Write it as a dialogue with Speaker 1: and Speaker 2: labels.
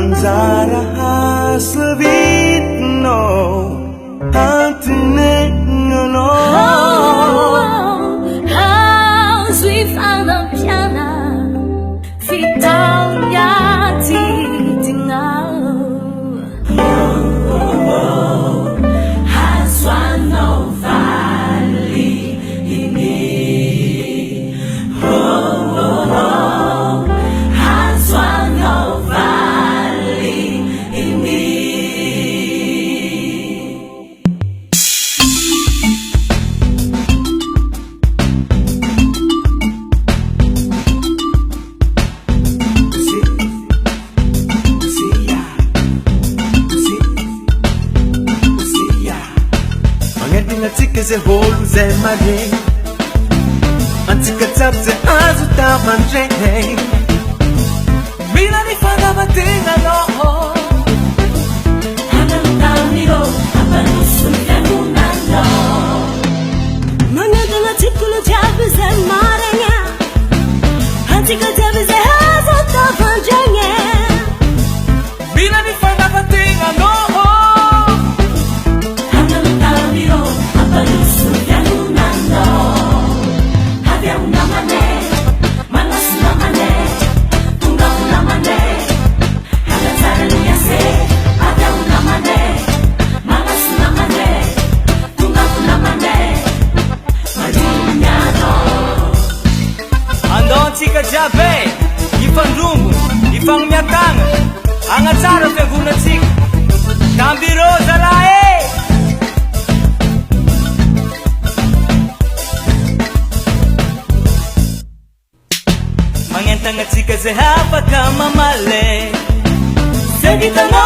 Speaker 1: Anzara hasvit no Antine no
Speaker 2: How sweet found the piano Fit down ya tinggal Has one no valley ini Has one no valley ini
Speaker 1: Tika ze holu ze mare Antika tsap ze azu ta mandre Bila ni fada batinga no
Speaker 2: Hanggang taoniro Apanusun kanunano Mga dala tikulo jabi ze marenya Antika jabi ze hazo ta pandrenye
Speaker 1: Bila ni fada batinga no Chika jabe, ifang rumbo, ifang nyakang, ang atsara peguna chika, kambiro zalae. Mangentang chika ze hapa kama male, segita no